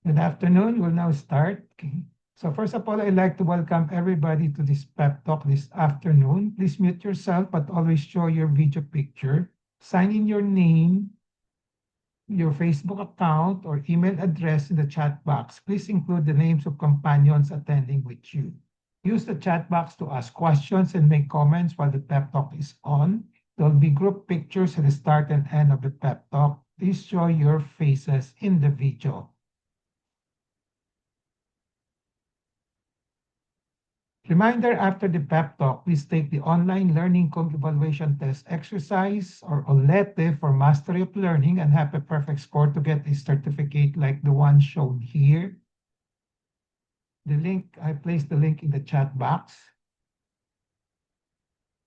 Good afternoon. We'll now start. Okay. So first of all, I'd like to welcome everybody to this pep talk this afternoon. Please mute yourself, but always show your video picture. Sign in your name, your Facebook account, or email address in the chat box. Please include the names of companions attending with you. Use the chat box to ask questions and make comments while the pep talk is on. There'll be group pictures at the start and end of the pep talk. Please show your faces in the video. Reminder, after the pep talk, please take the online learning comp evaluation test exercise or OLETE for mastery of learning and have a perfect score to get a certificate like the one shown here. I placed the link in the chat box.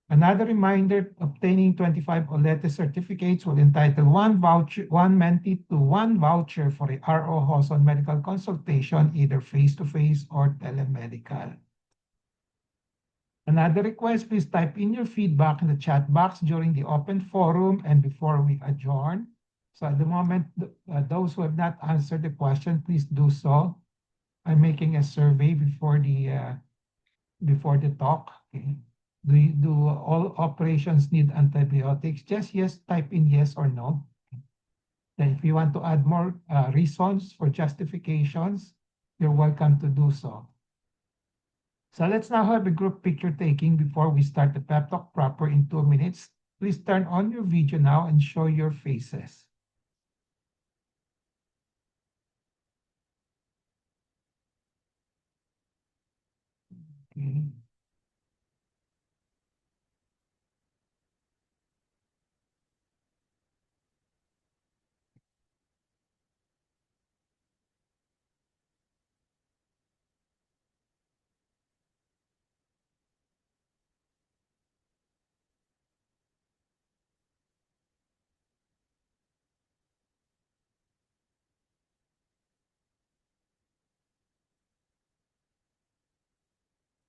Another reminder, obtaining 25 OLETE certificates will entitle one mentee to one voucher for a RO Hoson medical consultation, either face-to-face or telemedical. Another request, please type in your feedback in the chat box during the open forum and before we adjourn. So at the moment, those who have not answered the question, please do so. I'm making a survey before the talk. Okay. Do all operations need antibiotics? Just yes, type in yes or no. Then if you want to add more reasons for justifications, you're welcome to do so. So let's now have a group picture taking before we start the pep talk proper in 2 minutes. Please turn on your video now and show your faces. Okay.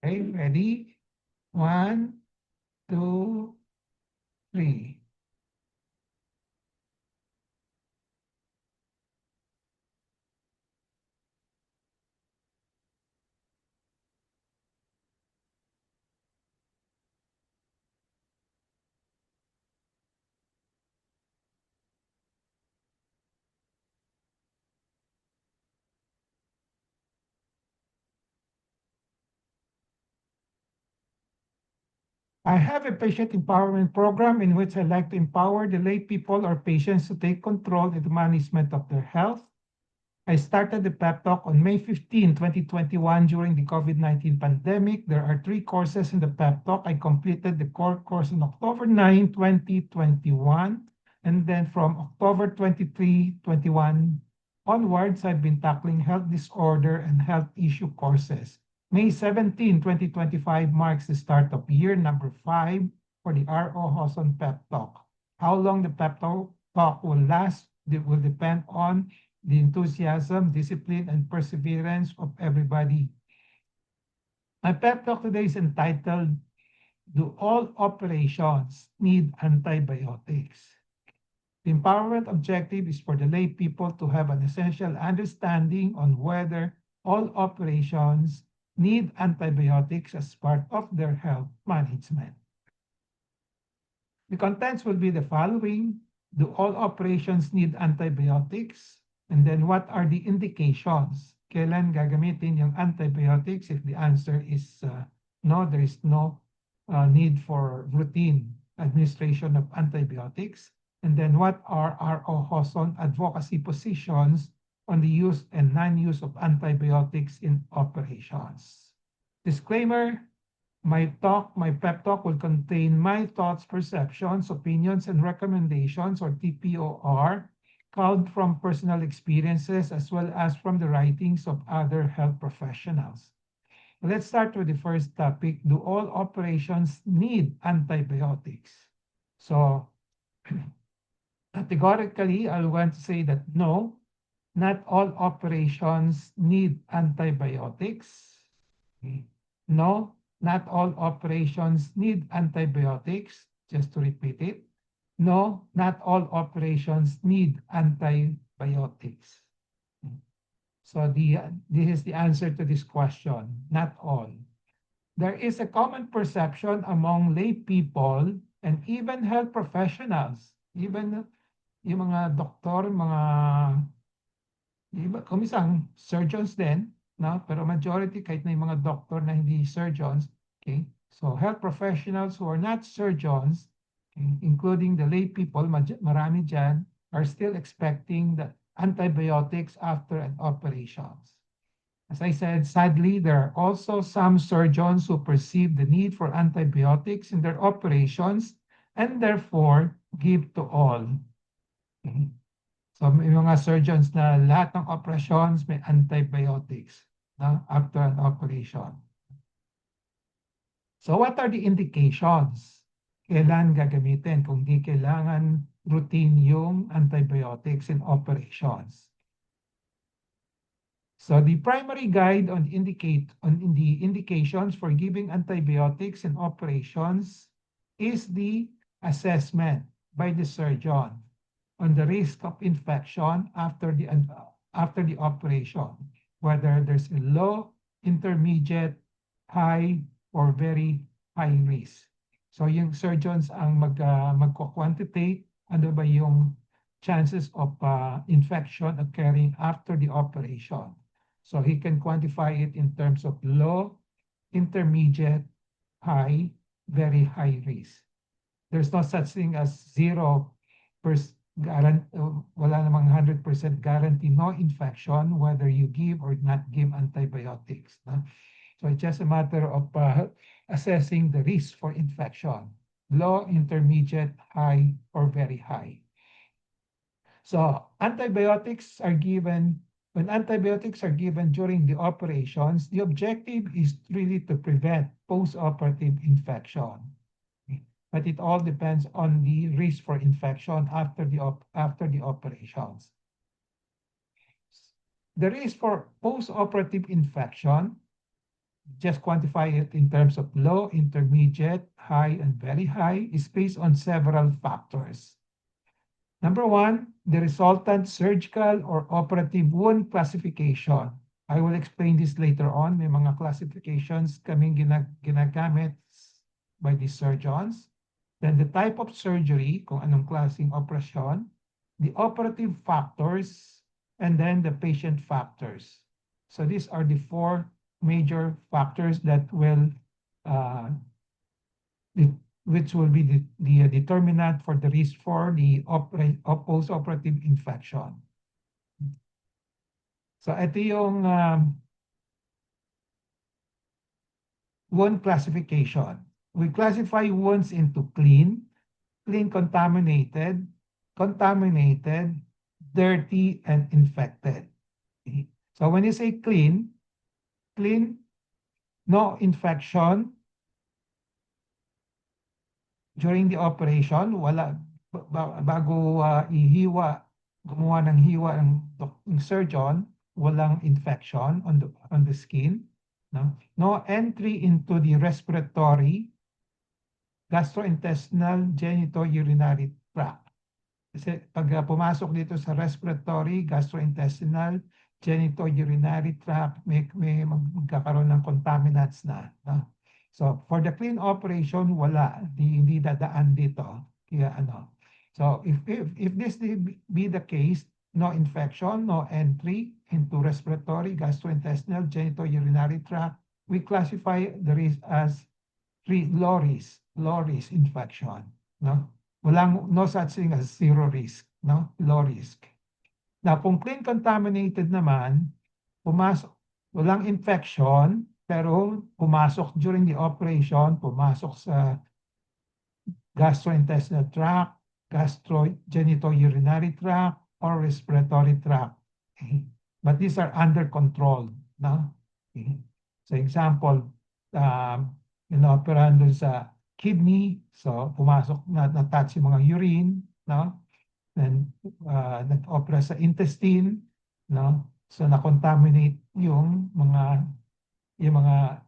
Okay, ready? 1, 2, 3. I have a patient empowerment program in which I like to empower the lay people or patients to take control in the management of their health. I started the pep talk on May 15, 2021 during the COVID-19 pandemic. There are 3 courses in the pep talk. I completed the core course on October 9, 2021. And then from October 23, 21 onwards, I've been tackling health disorder and health issue courses. May 17, 2025 marks the start of year number 5 for the RO Hoson pep talk. How long the pep talk will last will depend on the enthusiasm, discipline, and perseverance of everybody. My pep talk today is entitled, Do All Operations Need Antibiotics? The empowerment objective is for the lay people to have an essential understanding on whether all operations need antibiotics as part of their health management. The contents will be the following. Do all operations need antibiotics? And then what are the indications? Kailan gagamitin yung antibiotics? If the answer is no, there is no need for routine administration of antibiotics. And then what are RO Hoson advocacy positions on the use and non-use of antibiotics in operations? Disclaimer, my pep talk will contain my thoughts, perceptions, opinions, and recommendations, or TPOR, culled from personal experiences as well as from the writings of other health professionals. Let's start with the first topic. Do all operations need antibiotics? So, categorically, I want to say that no, not all operations need antibiotics. Okay. No, not all operations need antibiotics. Just to repeat it. No, not all operations need antibiotics. So this is the answer to this question, not all. There is a common perception among lay people and even health professionals, even yung mga doktor, mga iba, kumisang surgeons din, no? Pero majority kahit na yung mga doctor na hindi surgeons, okay? So health professionals who are not surgeons, okay, including the lay people, marami dyan, are still expecting the antibiotics after an operations. As I said, sadly, there are also some surgeons who perceive the need for antibiotics in their operations and therefore give to all. Okay? So may mga surgeons na lahat ng operations may antibiotics, no, after an operation. So what are the indications? Kailan gagamitin kung di kailangan routine yung antibiotics in operations? So the primary guide on the indications for giving antibiotics in operations is the assessment by the surgeon on the risk of infection after the operation, whether there's a low, intermediate, high, or very high risk. So yung surgeons ang magko-quantitate ano ba yung chances of infection occurring after the operation. So he can quantify it in terms of low, intermediate, high, very high risk. There's no such thing as 0% wala namang 100% guarantee no infection whether you give or not give antibiotics. No? So it's just a matter of assessing the risk for infection, low, intermediate, high, or very high. So antibiotics are given, when antibiotics are given during the operations, the objective is really to prevent post-operative infection. But it all depends on the risk for infection after the operations. The risk for post-operative infection, just quantify it in terms of low, intermediate, high, and very high, is based on several factors. Number one, the resultant surgical or operative wound classification. I will explain this later on. May mga classifications kaming ginagamit by the surgeons. Then the type of surgery, kung anong klaseng operasyon, the operative factors, and then the patient factors. So these are the four major factors that will, which will be the determinant for the risk for the post-operative infection. So ito yung wound classification. We classify wounds into clean, contaminated, dirty, and infected. Okay. So when you say clean, no infection during the operation, wala, bago gumawa ng hiwa ng surgeon, walang infection on the skin. No entry into the respiratory, gastrointestinal, genitourinary tract. Kasi pag pumasok dito sa respiratory, gastrointestinal, genitourinary tract, may magkakaroon ng contaminants na. No? So for the clean operation, wala, hindi dadaan dito. Kaya ano. So if this be the case, no infection, no entry into respiratory, gastrointestinal, genitourinary tract, we classify the risk as low risk infection, no? No such thing as zero risk, no? Low risk. Now, kung clean contaminated naman, walang infection, pero pumasok during the operation, pumasok sa gastrointestinal tract, genitourinary tract, or respiratory tract. Okay? But these are under control, no? Okay? So example, inoperahan doon sa kidney, so pumasok na-touch yung mga urine, no? Then nag-opera sa intestine, no? So na-contaminate yung mga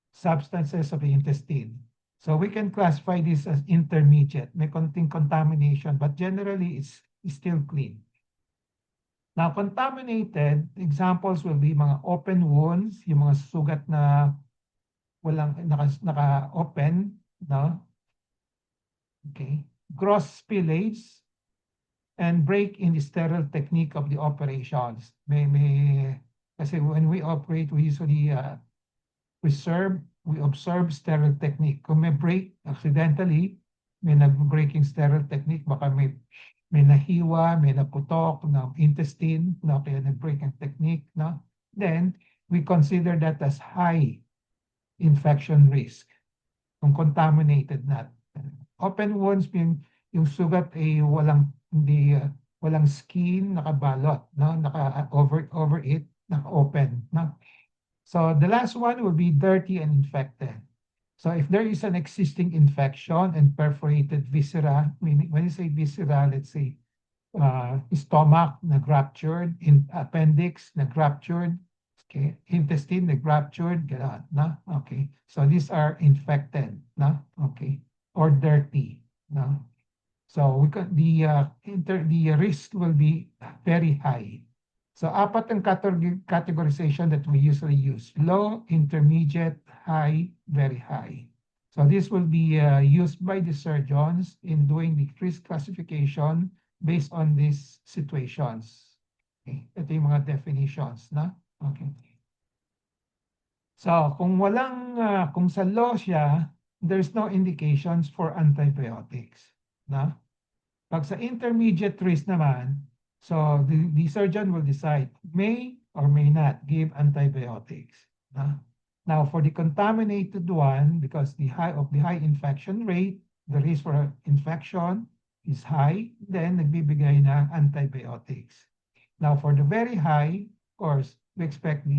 substances of the intestine. So we can classify this as intermediate. May konting contamination, but generally it's still clean. Now, contaminated, examples will be mga open wounds, yung mga sugat na walang naka-open, no? Okay. Gross spillage and break in the sterile technique of the operations. Kasi when we operate, we usually we observe sterile technique. Kung may break accidentally, may nag-breaking sterile technique, baka may nahiwa, may naputok na intestine, no, kaya nag-break ang technique, no? Then, we consider that as high infection risk kung contaminated na. Open wounds, yung sugat ay walang skin, nakabalot, no? Over it, naka-open, no? So the last one will be dirty and infected. So if there is an existing infection and perforated viscera, meaning when you say viscera, let's say stomach nag-ruptured, appendix nag-ruptured, okay, intestine nag-ruptured, gano'n, na? Okay. So these are infected, na? Okay. Or dirty, no? So the risk will be very high. So apat ang categorization that we usually use: low, intermediate, high, very high. So this will be used by the surgeons in doing the risk classification based on these situations. Okay. Ito yung mga definitions, na? Okay. So kung sa low siya, there's no indications for antibiotics, na? Pag sa intermediate risk naman, so the surgeon will decide may or may not give antibiotics. Now, for the contaminated one, because the high infection rate, the risk for infection is high, then nagbibigay ng antibiotics. Now, for the very high, of course, we expect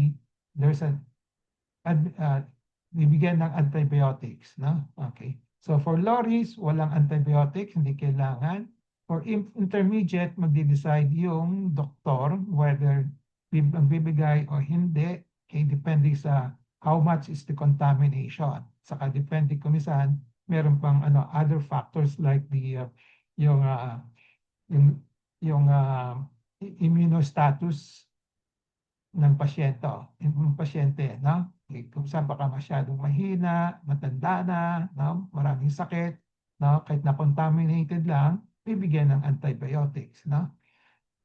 bibigyan ng antibiotics. No? Okay. So for low risk, walang antibiotics, hindi kailangan. For intermediate, magde-decide yung doktor whether magbibigay o hindi, okay, depende sa how much is the contamination. Saka depende kung minsan, meron pang other factors like yung immunostatus ng pasyente, no? Kung saan baka masyadong mahina, matanda na, no? Maraming sakit, no? Kahit na contaminated lang, bibigyan ng antibiotics, no?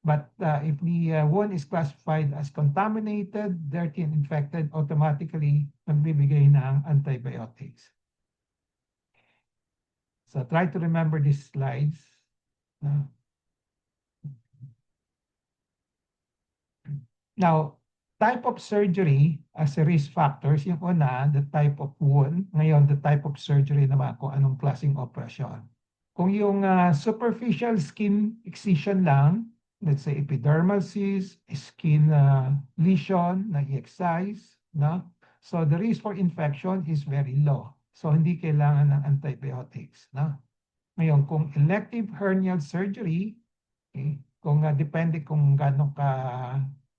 But if the wound is classified as contaminated, dirty, and infected, automatically magbibigay ng antibiotics. So try to remember these slides. Now, type of surgery as a risk factors, yung una, the type of wound. Ngayon, the type of surgery naman kung anong klaseng operasyon. Kung yung superficial skin excision lang, let's say epidermal cyst, skin lesion na i-excise, no? So the risk for infection is very low. So hindi kailangan ng antibiotics, no? Ngayon, kung elective hernial surgery, okay, kung depende kung gaano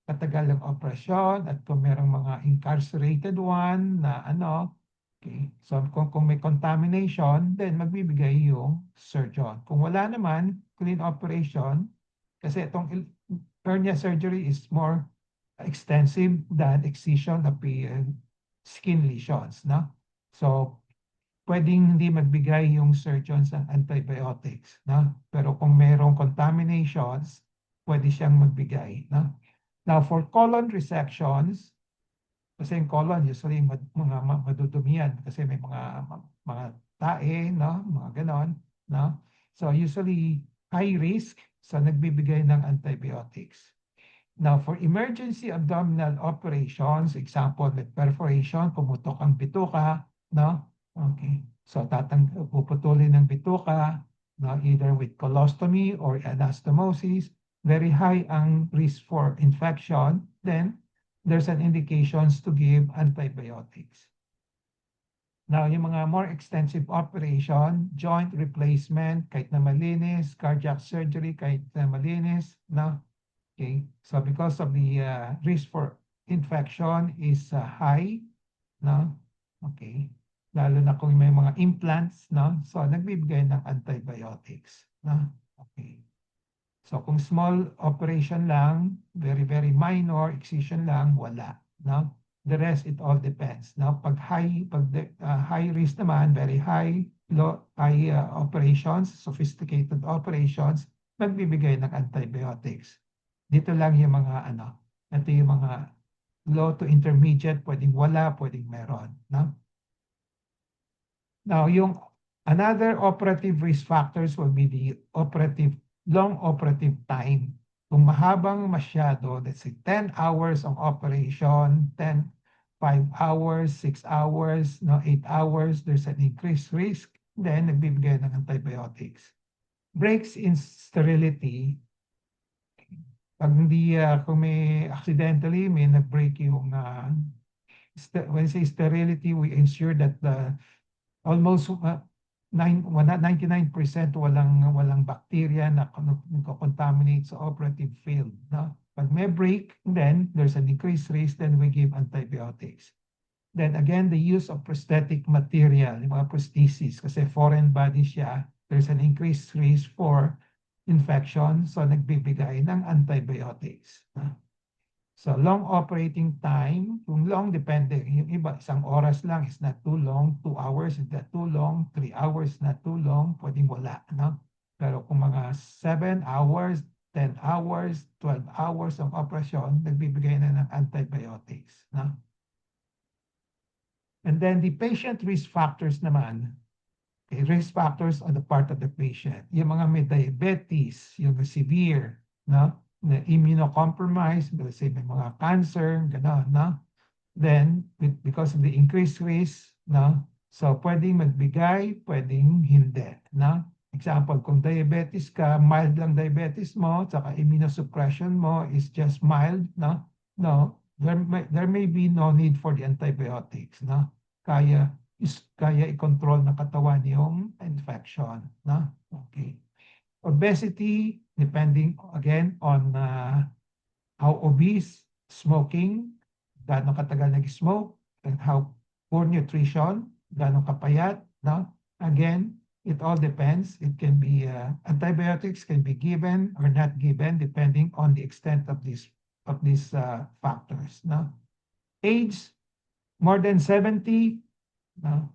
katagal ang operasyon at kung merong mga incarcerated one na okay. So kung may contamination, then magbibigay yung surgeon. Kung wala naman, clean operation, kasi itong hernia surgery is more extensive than excision of skin lesions, no? So pwedeng hindi magbigay yung surgeon sa antibiotics, no? Pero kung mayroong contaminations, pwede siyang magbigay, no? Now, for colon resections, kasi yung colon usually mga madudumi yan kasi may mga tae, no? Mga ganon, no? So usually high risk, so nagbibigay ng antibiotics. Now, for emergency abdominal operations, example, with perforation, pumutok ang bituka, no? Okay. So puputulin ng bituka, no? Either with colostomy or anastomosis, very high ang risk for infection, then there's an indications to give antibiotics. Now, yung mga more extensive operation, joint replacement, kahit na malinis, cardiac surgery, kahit na malinis, no? Okay, so because of the risk for infection is high, no? Okay, lalo na kung may mga implants, no? So nagbibigay ng antibiotics, no? Okay. So kung small operation lang, very, very minor, excision lang, wala. No? The rest, it all depends. Now, pag high risk naman, very high, high operations, sophisticated operations, magbibigay ng antibiotics. Dito lang yung mga ito yung mga low to intermediate, pwedeng wala, pwedeng meron. No? Now, yung another operative risk factors will be the long operative time. Kung mahabang masyado, let's say 10 hours ang operation, 5 hours, 6 hours, 8 hours, there's an increased risk, then nagbibigay ng antibiotics. Breaks in sterility, pag hindi, kung may accidentally, may nag-break yung, when I say sterility, we ensure that almost 99% walang bacteria na contaminate sa operative field. No? Pag may break, then there's an increased risk, then we give antibiotics. Then again, the use of prosthetic material, yung mga prosthesis, kasi foreign body siya, there's an increased risk for infection, so nagbibigay ng antibiotics. So long operating time, yung long depende, yung iba isang oras lang is not too long, 2 hours is not too long, 3 hours not too long, pwedeng wala, no? Pero kung mga 7 hours, 10 hours, 12 hours ang operasyon, nagbibigay na ng antibiotics, no? And then the patient risk factors naman, okay, risk factors on the part of the patient. Yung mga may diabetes, yung severe, no? Na immunocompromised, let's say may mga cancer, gano'n, no? Then, because of the increased risk, no? So, pwedeng magbigay, pwedeng hindi, no? Example, kung diabetes ka, mild lang diabetes mo, saka immunosuppression mo is just mild, no? No, there may be no need for the antibiotics, no? Kaya i-control ng katawan yung infection, no? Okay. Obesity, depending again on how obese, smoking, gaano katagal nag-smoke, and how poor nutrition, gaano kapayat, no? Again, it all depends. It can be, antibiotics can be given or not given depending on the extent of these factors, no? Age, more than 70, no?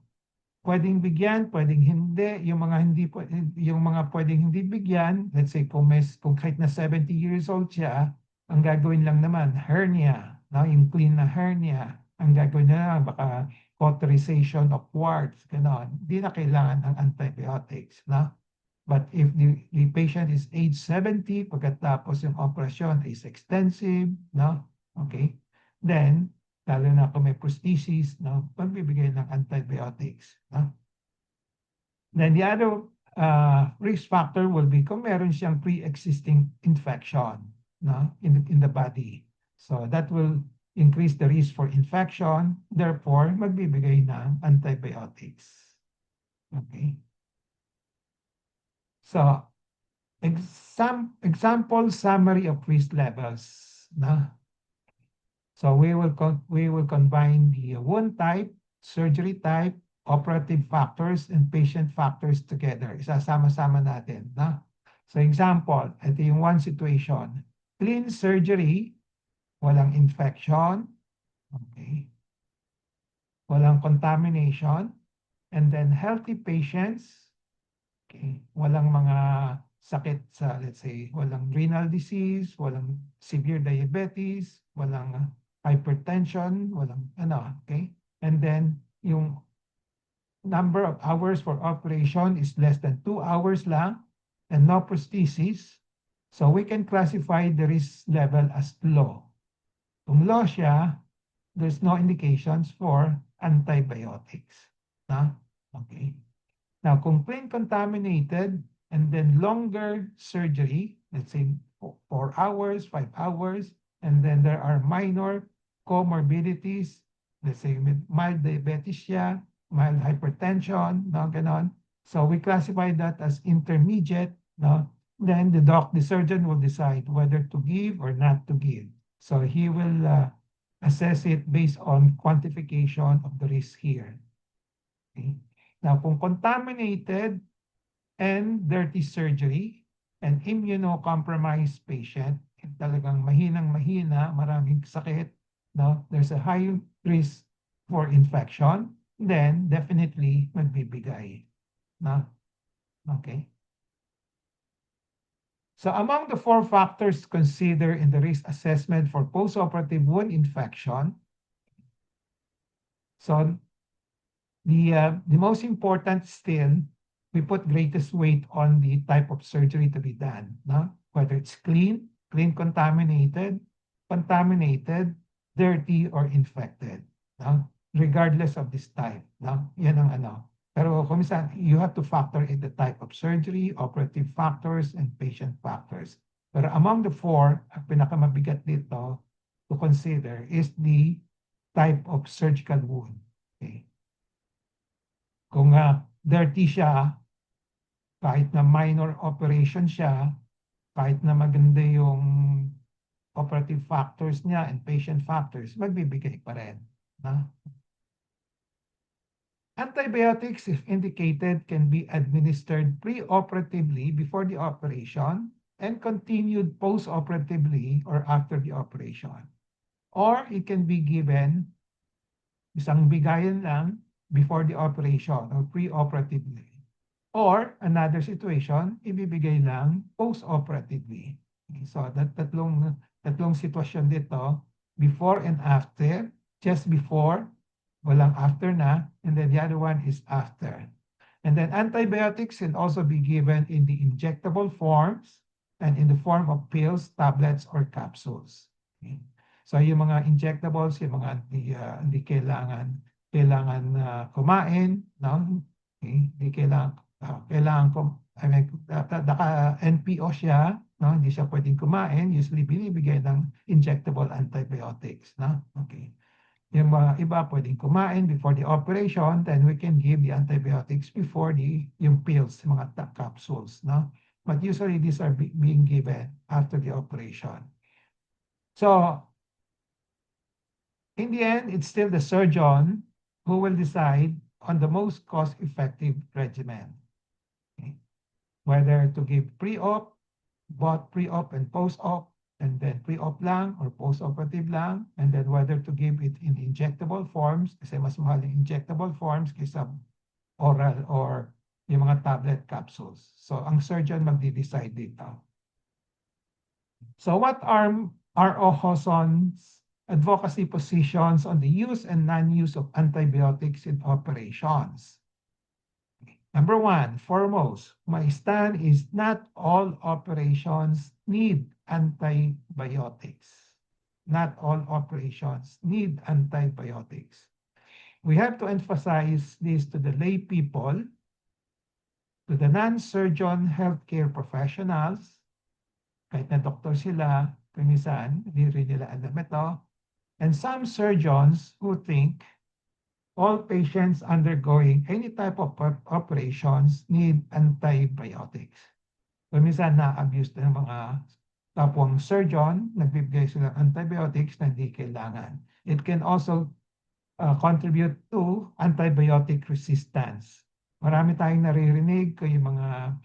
Pwedeng bigyan, pwedeng hindi. Yung mga pwedeng hindi bigyan, let's say kung kahit na 70 years old siya, ang gagawin lang naman, hernia, no? Yung clean na hernia, ang gagawin na lang, baka cauterization of warts, gano'n. Hindi na kailangan ng antibiotics, no? But if the patient is age 70, pagkatapos yung operasyon is extensive, no? Okay? Then, lalo na kung may prosthesis, no, pagbibigay ng antibiotics. No? Then the other risk factor will be kung meron siyang pre-existing infection, no, in the body. So that will increase the risk for infection, therefore magbibigay ng antibiotics. Okay. So example summary of risk levels. No? So we will combine the wound type, surgery type, operative factors, and patient factors together. Isasama-sama natin. Na? So example, ito yung one situation. Clean surgery, walang infection, okay. Walang contamination, and then healthy patients, okay. Walang mga sakit sa, let's say, walang renal disease, walang severe diabetes, walang hypertension, walang okay? And then, yung number of hours for operation is less than 2 hours lang and no prosthesis. So we can classify the risk level as low. Kung low siya, there's no indications for antibiotics. Na? Okay. Now, kung plain contaminated and then longer surgery, let's say 4 hours, 5 hours, and then there are minor comorbidities, let's say mild diabetes siya, mild hypertension, no, ganon. So we classify that as intermediate, no? Then the surgeon will decide whether to give or not to give. So he will assess it based on quantification of the risk here. Okay. Now, kung contaminated and dirty surgery, an immunocompromised patient, talagang mahinang-mahina, maraming sakit, no? There's a high risk for infection, then definitely magbibigay. No? Okay. So among the 4 factors considered in the risk assessment for postoperative wound infection, so the most important still, we put greatest weight on the type of surgery to be done, no? Whether it's clean, contaminated, dirty, or infected, no? Regardless of this type, no? Yan ang ano. Pero kung minsan, you have to factor in the type of surgery, operative factors, and patient factors. Pero among the 4, ang pinakamabigat dito to consider is the type of surgical wound. Okay? Kung dirty siya, kahit na minor operation siya, kahit na maganda yung operative factors niya and patient factors, magbibigay pa rin. Na? Antibiotics, if indicated, can be administered pre-operatively before the operation and continued post-operatively or after the operation. Or it can be given, isang bigayan lang, before the operation or pre-operatively. Or another situation, ibibigay lang post-operatively. Okay, so tatlong sitwasyon dito, before and after, just before, walang after na, and then the other one is after. And then antibiotics can also be given in the injectable forms and in the form of pills, tablets, or capsules. Okay. So yung mga injectables, yung mga hindi kailangan kumain, no? Okay. Hindi kailangan naka-NPO siya, no? Hindi siya pwedeng kumain, usually binibigay ng injectable antibiotics, no? Okay. Yung mga iba pwedeng kumain before the operation, then we can give the antibiotics before yung pills, mga capsules, no? But usually these are being given after the operation. So, in the end, it's still the surgeon who will decide on the most cost-effective regimen. Okay? Whether to give pre-op, both pre-op and post-op, and then pre-op lang or post-operative lang, and then whether to give it in injectable forms, kasi mas mahal yung injectable forms kaysa oral or yung mga tablet capsules. So, ang surgeon magdi-decide dito. So, what are R.O. Hoson's advocacy positions on the use and non-use of antibiotics in operations? Number 1, foremost, my stand is not all operations need antibiotics. Not all operations need antibiotics. We have to emphasize this to the lay people, to the non-surgeon healthcare professionals, kahit na doktor sila, kamisan, hindi rin nila alam ito, and some surgeons who think all patients undergoing any type of operations need antibiotics. So, minsan na-abuse ng mga kapwang surgeon, nagbibigay sila ng antibiotics na hindi kailangan. It can also contribute to antibiotic resistance. Marami tayong naririnig ko yung mga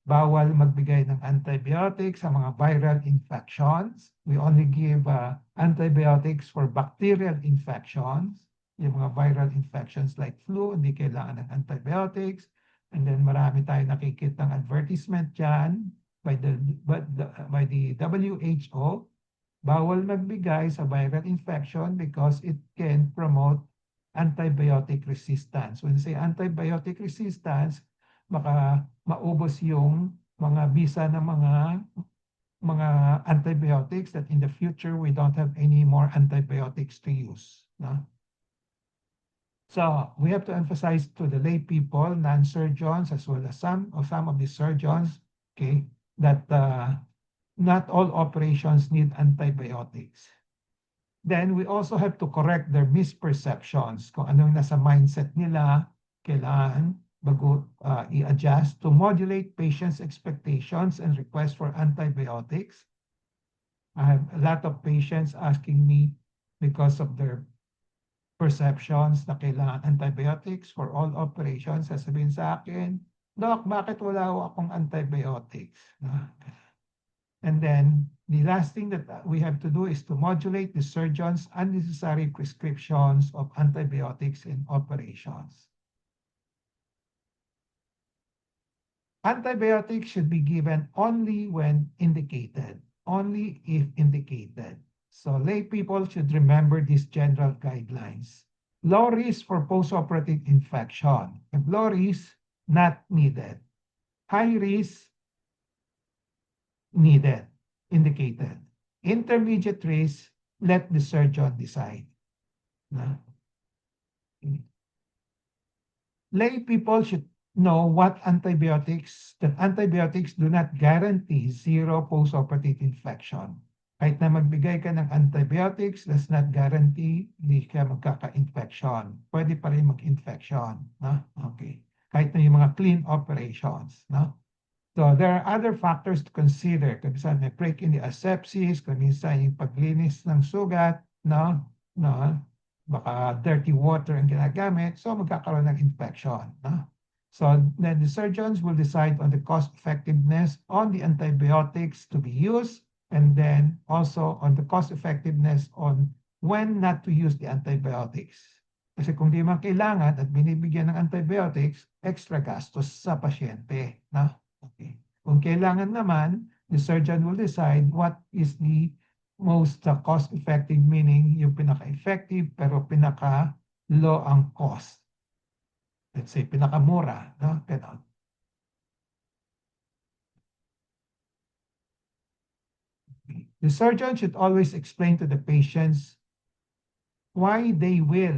bawal magbigay ng antibiotics sa mga viral infections. We only give antibiotics for bacterial infections. Yung mga viral infections like flu, hindi kailangan ng antibiotics. And then marami tayong nakikita ng advertisement dyan by the WHO. Bawal magbigay sa viral infection because it can promote antibiotic resistance. When you say antibiotic resistance, baka maubos yung mga bisa ng mga antibiotics that in the future we don't have any more antibiotics to use. No? So we have to emphasize to the lay people, non-surgeons, as well as some of the surgeons, okay, that not all operations need antibiotics. Then we also have to correct their misperceptions. Kung anong nasa mindset nila, kailangan bago i-adjust to modulate patients' expectations and requests for antibiotics. I have a lot of patients asking me because of their perceptions na kailangan antibiotics for all operations. Sasabihin sa akin, Doc, bakit wala ho akong antibiotics? And then the last thing that we have to do is to modulate the surgeon's unnecessary prescriptions of antibiotics in operations. Antibiotics should be given only when indicated, only if indicated. So lay people should remember these general guidelines. Low risk for postoperative infection. If low risk, not needed. High risk, needed, indicated. Intermediate risk, let the surgeon decide. Na? Lay people should know that antibiotics do not guarantee zero postoperative infection. Kahit na magbigay ka ng antibiotics, does not guarantee hindi ka magkaka-infection. Pwede pa rin mag-infection. No? Okay. Kahit na yung mga clean operations. No? So there are other factors to consider. Kung minsan may break in the asepsis, kung minsan yung paglinis ng sugat, no? No? Baka dirty water ang ginagamit, so magkakaroon ng infection. No? So then the surgeons will decide on the cost effectiveness on the antibiotics to be used, and then also on the cost effectiveness on when not to use the antibiotics. Kasi kung di man kailangan at binibigyan ng antibiotics, extra gastos sa pasyente. No? Okay. Kung kailangan naman, the surgeon will decide what is the most cost-effective, meaning yung pinaka-effective pero pinaka-low ang cost. Let's say, pinaka-mura. No? Ganon. The surgeon should always explain to the patients why they will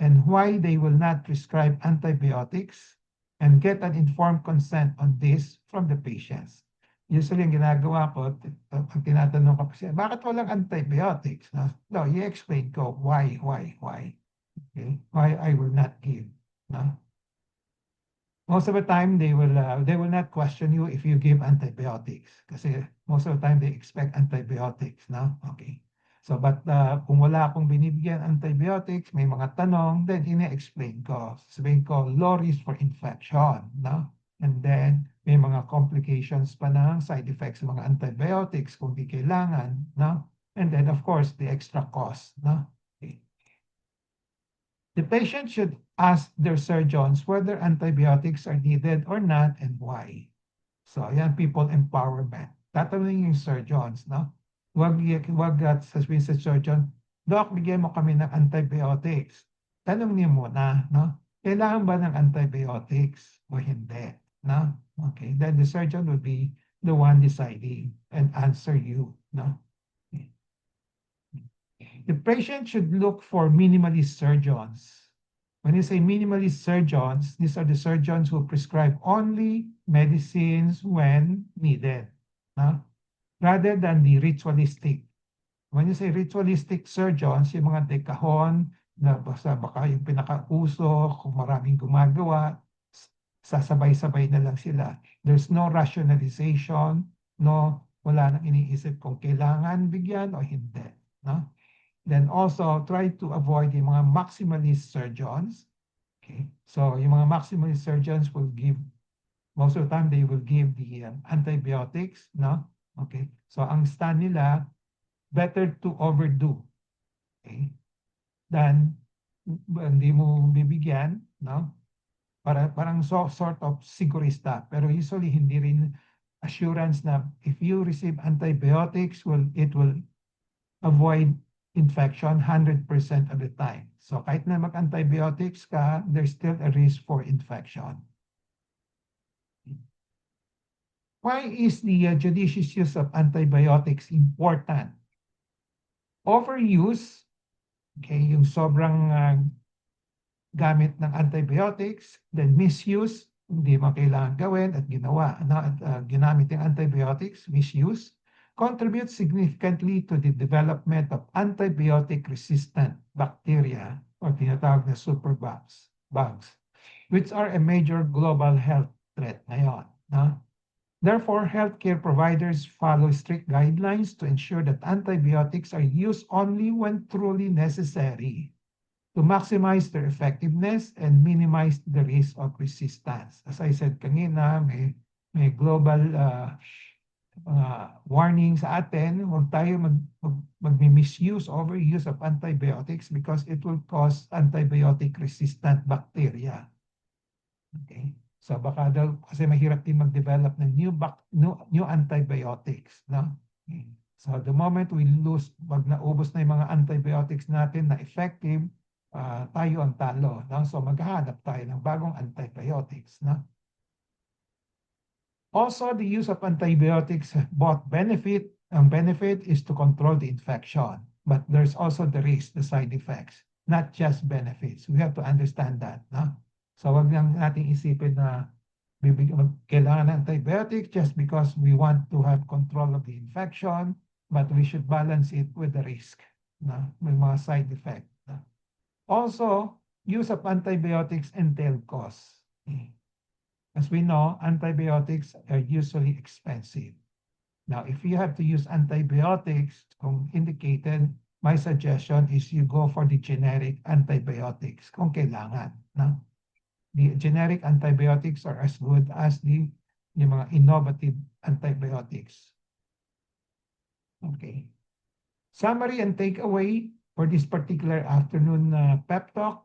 and why they will not prescribe antibiotics and get an informed consent on this from the patients. Usually, ang ginagawa ko, pag tinatanong ko siya, bakit walang antibiotics? No, i-explain ko why. Okay? Why I will not give. No? Most of the time, they will not question you if you give antibiotics. Kasi most of the time, they expect antibiotics. No? Okay. So, but kung wala akong binibigyan antibiotics, may mga tanong, then ine-explain ko. Sabihin ko, low risk for infection. No? And then, may mga complications pa ng side effects ng mga antibiotics kung di kailangan. No? And then, of course, the extra cost. No? Okay. The patient should ask their surgeons whether antibiotics are needed or not and why. So, ayan, people empowerment. Tatanungin yung surgeons, no? Wag sasabihin sa surgeon, Doc, bigyan mo kami ng antibiotics. Tanong niyo muna, no? Kailangan ba ng antibiotics o hindi? No? Okay, then the surgeon will be the one deciding and answer you, no? The patient should look for minimalist surgeons. When you say minimalist surgeons, these are the surgeons who prescribe only medicines when needed, no? Rather than the ritualistic. When you say ritualistic surgeons, yung mga dekahon, na baka yung pinakauso, kung maraming gumagawa, sasabay-sabay na lang sila. There's no rationalization, no, wala nang iniisip kung kailangan bigyan o hindi. No? Then also, try to avoid yung mga maximalist surgeons. Okay? So, yung mga maximalist surgeons will give, most of the time, they will give the antibiotics, no? Okay? So, ang stand nila, better to overdo. Okay? Than, hindi mo bibigyan, no? Parang sort of sigurista. Pero usually, hindi rin assurance na if you receive antibiotics, it will avoid infection 100% of the time. So kahit na mag-antibiotics ka, there's still a risk for infection. Why is the judicious use of antibiotics important? Overuse, okay, yung sobrang gamit ng antibiotics, then misuse, hindi mo kailangan gawin at ginamit yung antibiotics, misuse, contributes significantly to the development of antibiotic-resistant bacteria or tinatawag na superbugs, which are a major global health threat ngayon. No? Therefore, healthcare providers follow strict guidelines to ensure that antibiotics are used only when truly necessary. to maximize their effectiveness and minimize the risk of resistance. As I said kanina, may global warning sa atin, huwag tayo mag-misuse, overuse of antibiotics because it will cause antibiotic-resistant bacteria. Okay? So baka daw, kasi mahirap din mag-develop ng new antibiotics. No? Okay. So the moment we lose, pag naubos na yung mga antibiotics natin na effective, tayo ang talo. No? So maghahanap tayo ng bagong antibiotics. No? Also, the use of antibiotics both benefit, and benefit is to control the infection, but there's also the risk, the side effects, not just benefits. We have to understand that. No? So wag lang nating isipin na kailangan ng antibiotic just because we want to have control of the infection, but we should balance it with the risk. No? May mga side effect. No? Also, use of antibiotics entail costs. Okay. As we know, antibiotics are usually expensive. Now, if you have to use antibiotics, kung indicated, my suggestion is you go for the generic antibiotics kung kailangan. No? The generic antibiotics are as good as the mga innovative antibiotics. Okay. Summary and takeaway for this particular afternoon pep talk.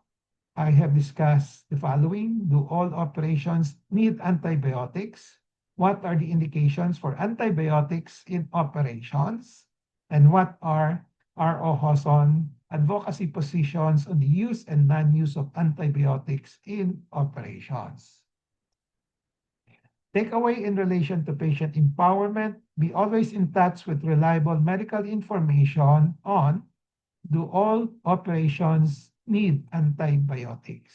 I have discussed the following. Do all operations need antibiotics? What are the indications for antibiotics in operations? And what are R.O. Hosson advocacy positions on the use and non-use of antibiotics in operations? Takeaway in relation to patient empowerment, be always in touch with reliable medical information on do all operations need antibiotics?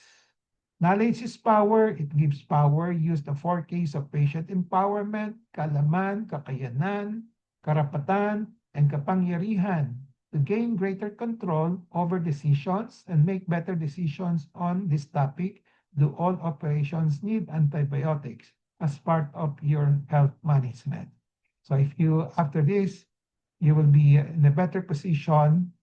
Knowledge is power. It gives power. Use the 4Ks of patient empowerment, kaalaman, kakayanan, karapatan, and kapangyarihan to gain greater control over decisions and make better decisions on this topic. Do all operations need antibiotics as part of your health management? So if you, after this, you will be in a better position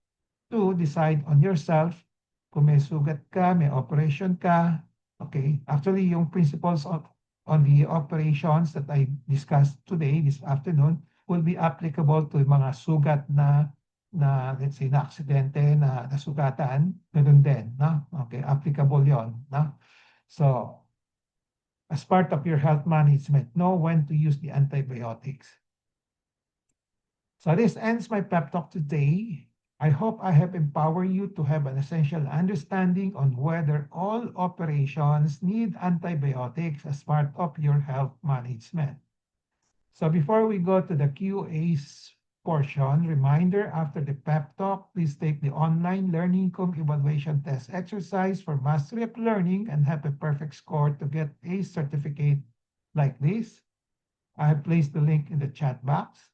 to decide on yourself kung may sugat ka, may operation ka. Okay, actually yung principles on the operations that I discussed today, this afternoon, will be applicable to mga sugat na let's say na aksidente, na nasugatan, ganun din, no? Okay, applicable yon, no? So, as part of your health management, know when to use the antibiotics. So this ends my pep talk today. I hope I have empowered you to have an essential understanding on whether all operations need antibiotics as part of your health management. So before we go to the QA's portion, reminder after the pep talk, please take the online learning evaluation test exercise for mastery of learning and have a perfect score to get a certificate like this. I have placed the link in the chat box.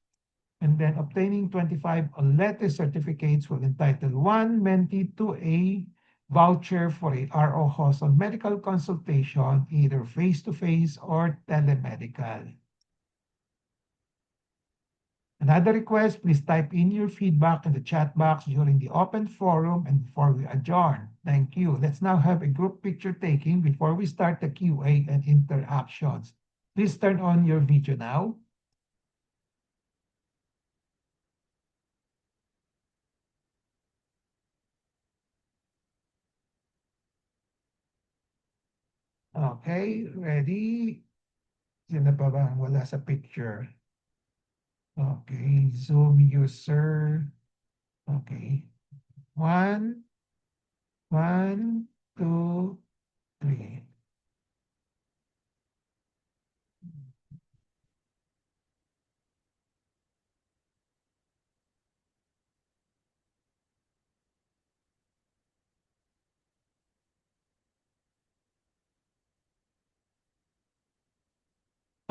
And then obtaining 25 letter certificates will entitle one mentee to a voucher for a R.O. Hosson medical consultation, either face-to-face or telemedical. Another request, please type in your feedback in the chat box during the open forum and before we adjourn. Thank you. Let's now have a group picture taking before we start the QA and interactions. Please turn on your video now. Okay, ready? Sino pa ba wala sa picture? Okay, Zoom user. Okay. One, two, three.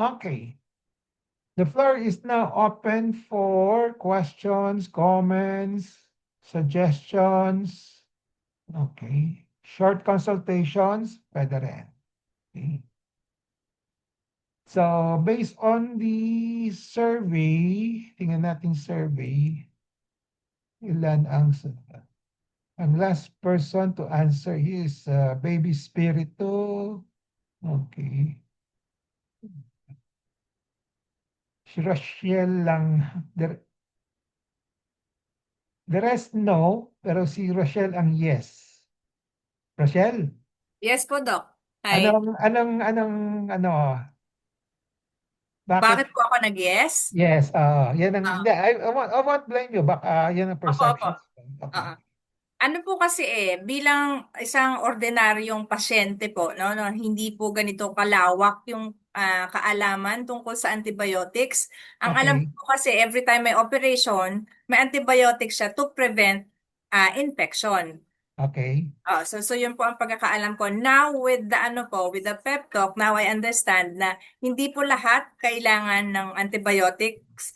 Okay. The floor is now open for questions, comments, suggestions. Okay. Short consultations, pwede rin. Okay. So, based on the survey, tingnan natin survey, ilan ang sagot. Ang last person to answer is Baby Spirito. Okay. Si Rochelle lang. The rest no, pero si Rochelle ang yes. Rochelle, Yes po, Doc. Hi. anong, ano, bakit? Bakit po ako nag-yes? Yes, yan ang, Ah, hindi, I won't blame you. Baka yan ang opo, opo. perception. Okay. Oo. Ano po kasi bilang isang ordinaryong pasyente po, no, no, hindi po ganito kalawak yung kaalaman tungkol sa antibiotics. Ang alam Okay. ko kasi every time may operation, may antibiotics siya to prevent infection. Okay. So yun po ang pagkakaalam ko. Now with the ano po, with the pep talk, now I understand na hindi po lahat kailangan ng antibiotics.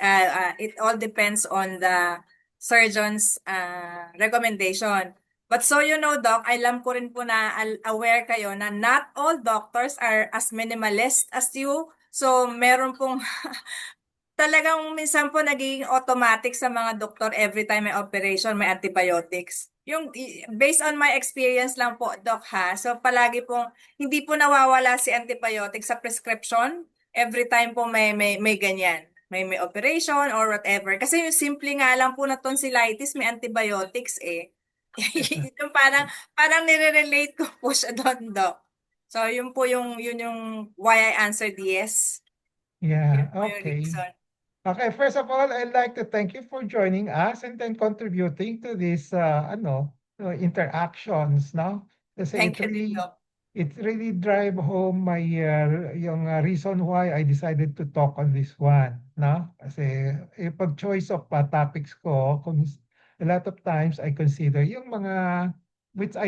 It all depends on the surgeon's recommendation. But so you know, Doc, alam ko rin po na aware kayo na not all doctors are as minimalist as you. So meron pong talagang minsan po nagiging automatic sa mga doktor every time may operation, may antibiotics. Based on my experience lang po, Doc, ha. So palagi pong hindi po nawawala si antibiotics sa prescription every time po may ganyan. May operation or whatever. Kasi yung simple nga lang po na tonsillitis, may antibiotics eh. Yung parang nire-relate ko po siya doon, Doc. So yun yung why I answered yes. Yun Yeah, po yung okay. reason. Okay, first of all, I'd like to thank you for joining us and then contributing to this interactions, no? Kasi Thank you din, Doc. it really drive home my yung reason why I decided to talk on this one, no? Kasi pag choice of topics ko, a lot of times I consider yung mga which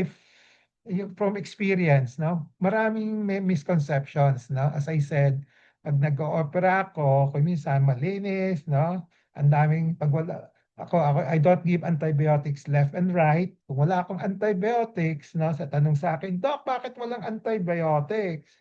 yung from experience, no? Maraming may misconceptions, no? As I said, pag nag-o-opera ako, kung minsan malinis, no? Ang daming pag wala ako I don't give antibiotics left and right. Kung wala akong antibiotics, no, sa tanong sa akin, Doc, bakit walang antibiotics?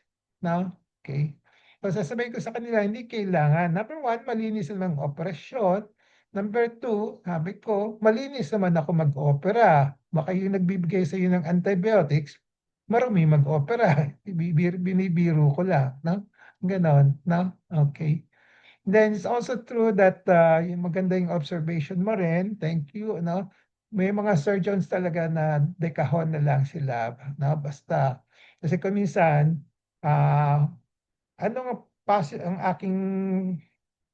No? Okay. So sasabihin ko sa kanila, hindi kailangan. Number one, malinis naman ang operasyon. Number two, sabi ko, malinis naman ako mag-opera. Baka yung nagbibigay sa iyo ng antibiotics, marami mag-opera. Binibiro ko lang, no? Ganon, no? Okay. Then it's also true that yung maganda yung observation mo rin. Thank you, no? May mga surgeons talaga na dekahon na lang sila, no? Basta. Kasi kung minsan, ano ang aking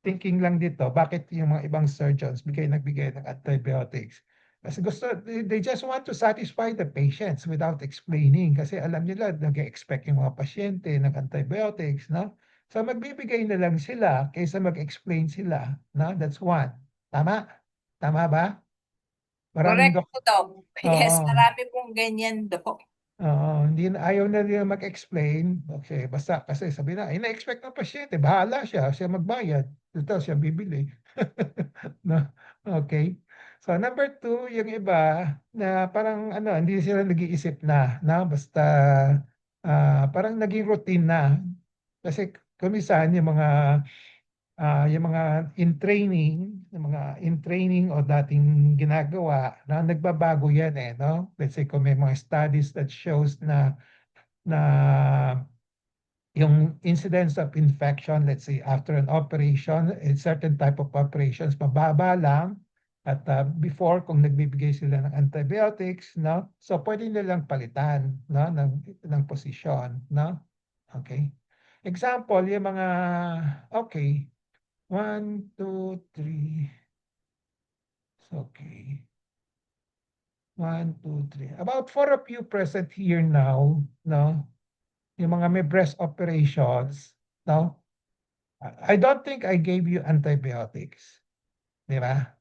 thinking lang dito, bakit yung mga ibang surgeons nagbigay ng antibiotics? Kasi they just want to satisfy the patients without explaining. Kasi alam nila, nag-expect yung mga pasyente ng antibiotics, no? So magbibigay na lang sila kaysa mag-explain sila, no? That's one. Tama? Tama ba? Maraming Correct dok. po, Doc. Yes, Oo. marami pong ganyan, Doc. Oo, hindi na ayaw na nila mag-explain. Okay, basta kasi sabi na, ina-expect ng pasyente, bahala siya magbayad. Ito siya bibili. No? Okay. So number two, yung iba na parang ano, hindi sila nag-iisip na basta parang naging routine na. Kasi kumisan yung mga in training o dating ginagawa na nagbabago yan eh, no? Let's say kung may mga studies that shows na yung incidence of infection, let's say after an operation, a certain type of operations, mababa lang. At before, kung nagbibigay sila ng antibiotics, no? So pwede nilang palitan, no? ng posisyon, no? Okay. Example, yung mga, okay, 1, 2, 3. Okay. 1, 2, 3. About 4 of you present here now, no? Yung mga may breast operations, no? I don't think I gave you antibiotics. Di ba?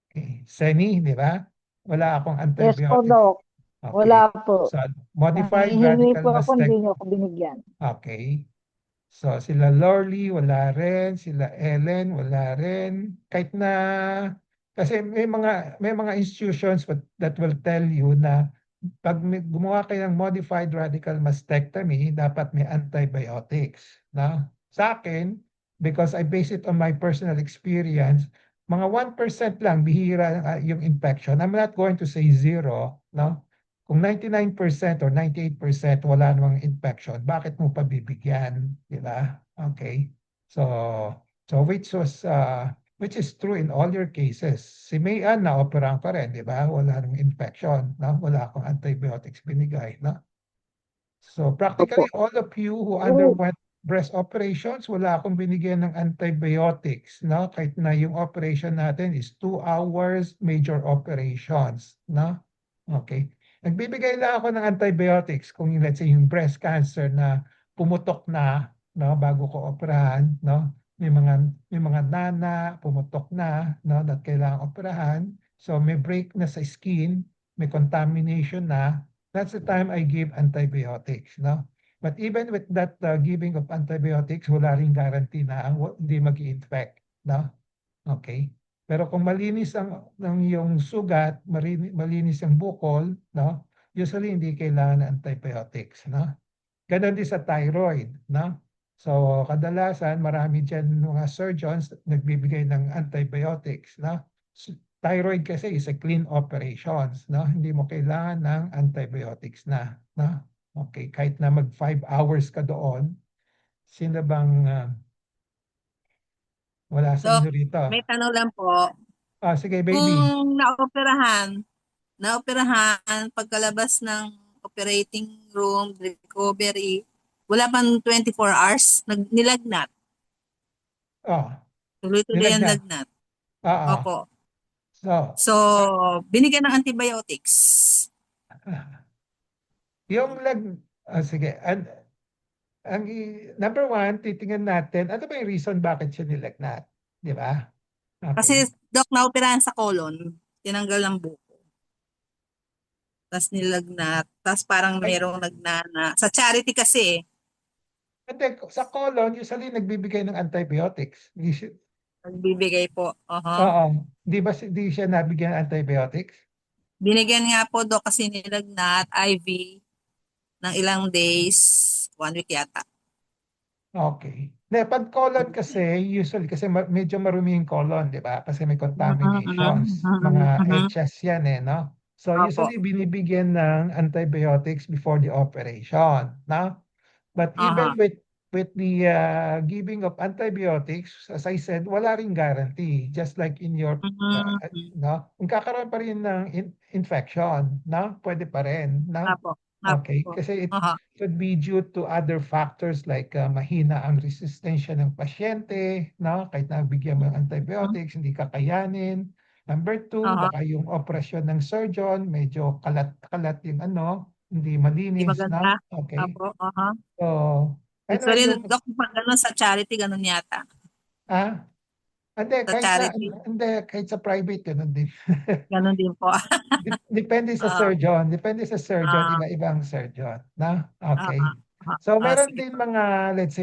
Okay. Seni, di ba? Wala akong Yes po, antibiotics. Doc. Okay. Wala po. So, modified Nanghihingi radical po ako, hindi mastectomy. niyo ako binigyan. Okay. So, sila Lorly, wala rin. Sila Ellen, wala rin. Kahit na, kasi may mga institutions that will tell you na pag gumawa kayo ng modified radical mastectomy, dapat may antibiotics. No? Sa akin, because I base it on my personal experience, mga 1% lang bihira yung infection. I'm not going to say zero, no? Kung 99% or 98% wala namang infection, bakit mo pa bibigyan, di ba? Okay. So which is true in all your cases. Si Mayan na-operahan ka rin, di ba? Wala namang infection, no? Wala akong antibiotics binigay, no? So practically all of you who underwent breast operations, wala akong binigyan ng antibiotics, no? Kahit na yung operation natin is 2 hours major operations, no? Okay. Nagbibigay lang ako ng antibiotics kung let's say yung breast cancer na pumutok na, no, bago ko operahan, no? May mga nana pumutok na, no, that kailangan operahan. So may break na sa skin, may contamination na. That's the time I give antibiotics, no? But even with that giving of antibiotics, wala ring guarantee na hindi mag-infect, no? Okay. Pero kung malinis ang yung sugat, malinis ang bukol, no? Usually hindi kailangan ng antibiotics, no? Ganon din sa thyroid, no? So kadalasan marami diyan mga surgeons nagbibigay ng antibiotics, no? Thyroid kasi is a clean operations, no? Hindi mo kailangan ng antibiotics na, no? Okay, kahit na mag 5 hours ka doon, sino bang wala sa Dok, inyo rito? may tanong lang po. Sige, baby. Kung naoperahan, pagkalabas ng operating room, recovery, wala pang 24 hours, nilagnat. Oh, Tuloy-tuloy ang nilagnat. lagnat. Oo. Opo. So, So, binigyan ng antibiotics. yung sige. Number one, titingnan natin, ano ba yung reason bakit siya nilagnat? Di ba? Kasi, Okay. Dok, naoperahan sa colon, tinanggal ang buko. Tapos nilagnat. Tapos parang Ay, mayroong nagnana. Sa charity kasi, hindi, sa colon, usually nagbibigay ng antibiotics. nagbibigay po. Oo. Di siya nabigyan ng antibiotics? Binigyan nga po, Dok, kasi nilagnat, IV, ng ilang days, 1 week yata. Okay. Pag colon kasi, usually kasi medyo marumi yung colon, di ba? Kasi may contaminations, mga etches yan no? So Opo. usually binibigyan ng antibiotics before the operation, no? But even Aha. with the giving of antibiotics, as I said, wala ring guarantee. Just like in your, no? Kung kakaroon pa rin ng infection, no? Pwede pa rin, no? Apo. Okay, Apo. kasi it Aha. could be due to other factors like mahina ang resistensya ng pasyente, no? Kahit na bigyan mo ng antibiotics, hindi kakayanin. Number two, Aha. baka yung operasyon ng surgeon, medyo kalat-kalat yung hindi Di malinis, maganda. no? Okay. Apo. Aha. So, anyway, Usually, Dok, pag ganun sa charity, ganun yata. ah, hindi, Sa charity, kahit sa private, ganun din. ganun din po. Depende sa Ah, surgeon. Depende sa surgeon, ah, iba-ibang surgeon. Na? Okay. ah, ah, So meron sige din po. mga, let's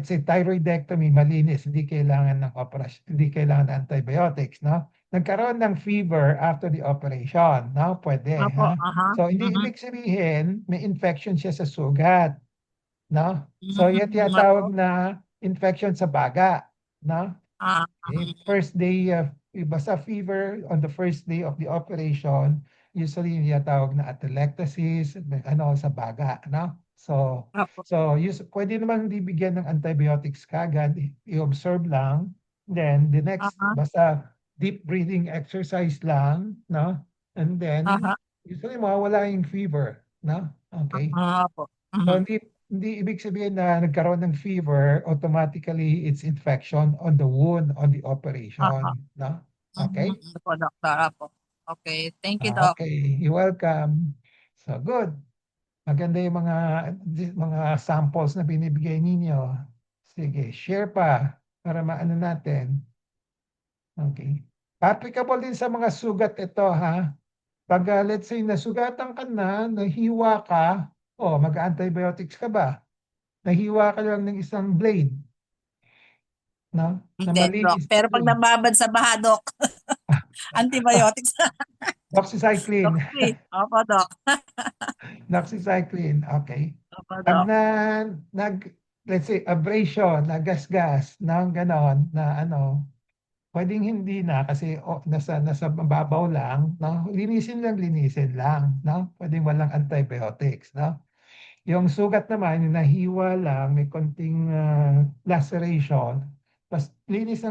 say thyroidectomy, malinis, hindi kailangan ng operation, hindi kailangan ng antibiotics, no? Nagkaroon ng fever after the operation, no? Pwede, Apo. ha? Aha. So hindi ibig sabihin, may infection siya sa sugat, no? So yan Apo. tinatawag na infection sa baga, no? Ah, Okay. First day, basta fever on the first day of the operation, usually yung tinatawag na atelectasis, sa baga, no? So, apo. pwede naman hindi bigyan ng antibiotics kagad, i-observe lang. Then, the next, Aha. basta deep breathing exercise lang, no? And then, Aha. usually mawawala yung fever, no? Okay. Apo. So hindi ibig sabihin na nagkaroon ng fever, automatically it's infection on the wound on the Aha. operation, no? Okay? Apo, Doktor. Apo. Okay. Thank you, Doc. Okay, you're welcome. So good. Maganda yung mga samples na binibigay ninyo. Sige, share pa para maano natin. Okay. Applicable din sa mga sugat ito, ha? Pag let's say nasugatan ka na, nahiwa ka, mag-antibiotics ka ba? Nahiwa ka lang ng isang blade, no? Na Hindi, Doc. malinis Pero pag blade. nababad sa baha, Doc, antibiotics. Doxycycline. Doc, opo, Doc. Doxycycline, okay. Opo, Pag Doc. let's say, abrasion, nagasgas, na ganon, na pwedeng hindi na kasi nasa mababaw lang, no? Linisin lang, no? Pwedeng walang antibiotics, no? Yung sugat naman, yung nahiwa lang, may konting laceration, pas linis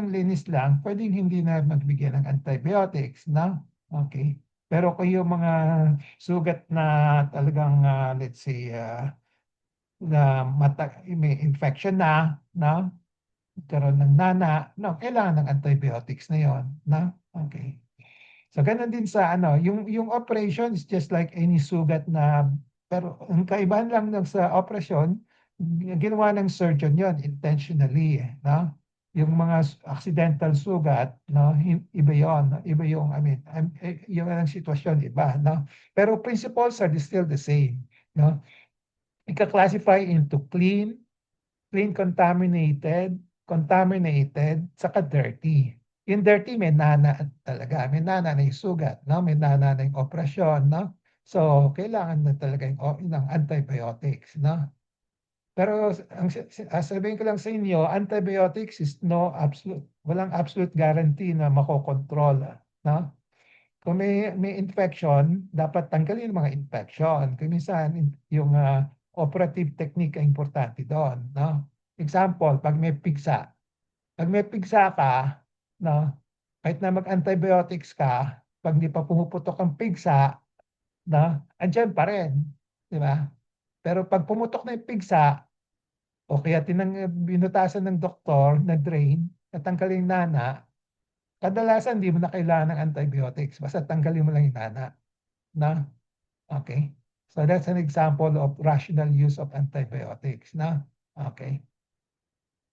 lang, pwedeng hindi na magbigay ng antibiotics, no? Okay. Pero kung yung mga sugat na talagang, let's say, may infection na, no? Karoon ng nana, no, kailangan ng antibiotics na yon, no? Okay. So, ganun din sa yung operation is just like any sugat na, pero ang kaibahan lang sa operasyon, ginawa ng surgeon yon intentionally, no? Yung mga accidental sugat, no, iba yon, no? Iba yung, yung ang sitwasyon, iba, no? Pero principles are still the same, no? Ika-classify into clean, contaminated, saka dirty. Yung dirty, may nana talaga. May nana na yung sugat, no? May nana na yung operasyon, no? So, kailangan na talaga ng antibiotics, no? Pero sabihin ko lang sa inyo, antibiotics is walang absolute guarantee na makokontrol, no? Kung may infection, dapat tanggalin yung mga infection. Kung minsan, yung operative technique ay importante doon, no? Example, pag may pigsa. Pag may pigsa ka, no? Kahit na mag-antibiotics ka, pag di pa pumuputok ang pigsa, no? Andyan pa rin. Di ba? Pero pag pumutok na yung pigsa, o kaya binutasan ng doktor na drain, natanggalin yung nana, kadalasan di mo na kailangan ng antibiotics. Basta tanggalin mo lang yung nana. Na? Okay? So that's an example of rational use of antibiotics. Na? Okay?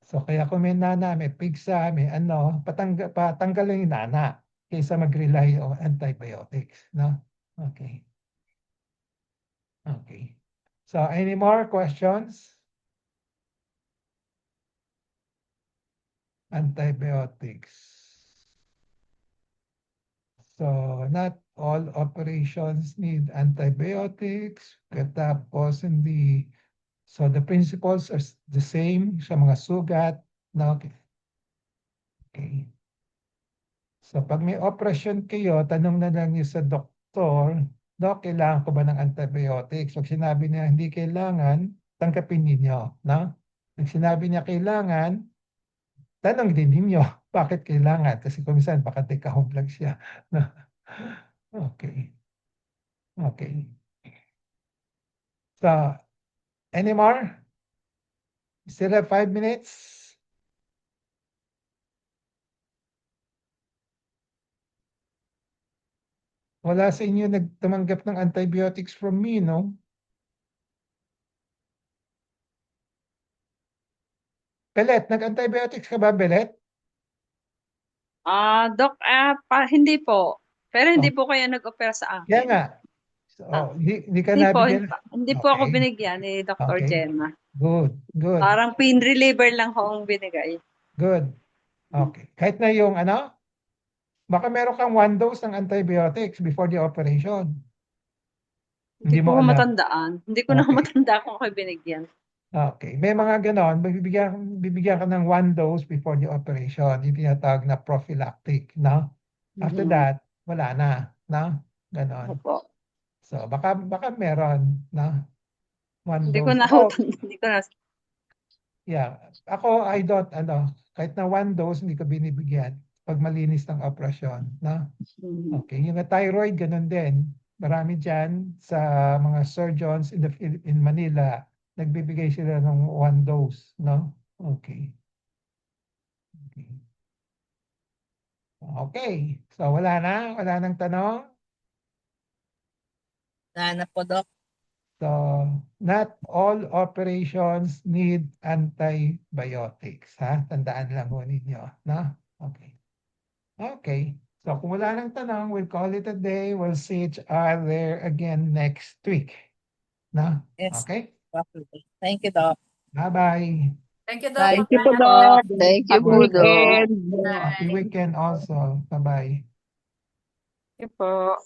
So kaya kung may nana, may pigsa, may patanggalin yung nana kaysa mag-rely on antibiotics. No? Okay. Okay. So any more questions? Antibiotics. So, not all operations need antibiotics. Tapos, hindi. So, the principles are the same sa mga sugat. No? Okay. So, pag may operation kayo, tanong na lang niyo sa doktor, Dok, kailangan ko ba ng antibiotics? Pag sinabi niya hindi kailangan, tanggapin ninyo. No? Pag sinabi niya kailangan, tanong din ninyo, bakit kailangan? Kasi kung minsan, baka take home lang siya. No? Okay. Okay. So, any more? Still have 5 minutes? Wala sa inyo nagtumanggap ng antibiotics from me, no? Belet, nag-antibiotics ka ba, Belet? Doc, hindi po. Pero hindi Oh, po kayo nag-opera sa kaya akin. nga. So, hindi ka Hindi po, nabigyan. hindi po ako Okay. binigyan ni Dr. Okay. Gemma. Good. Good. Parang pain reliever lang ho ang binigay. Good. Okay. Kahit na yung baka meron kang 1 dose ng antibiotics before the operation. Hindi Hindi ko mo ho alam. matandaan. Hindi ko na ho Okay. matanda kung ako binigyan. Okay. May mga ganon, bibigyan ka ng 1 dose before the operation. Yung tinatawag na prophylactic, no? After that, wala na, no? Ganon. Opo. So, baka meron, no? 1 Hindi ko dose. na ho, hindi ko na. Yeah. Ako, I don't, kahit na 1 dose, hindi ko binibigyan pag malinis ng operasyon, no? Okay. Yung thyroid, ganun din. Marami dyan sa mga surgeons in Manila, nagbibigay sila ng 1 dose, no? Okay. Okay. Okay. So, wala nang tanong. Wala na po, Doc. So, not all operations need antibiotics, ha? Tandaan lang ho ninyo, no? Okay. Okay. So, kung wala nang tanong, we'll call it a day. We'll see each other again next week. No? Yes. Okay? Thank you, Doc. Bye-bye. Thank you, Bye. Doc. Thank you po, Salamat Doc. Thank you Happy po, Doc. weekend. Happy Bye. weekend also. Bye-bye. Thank you po.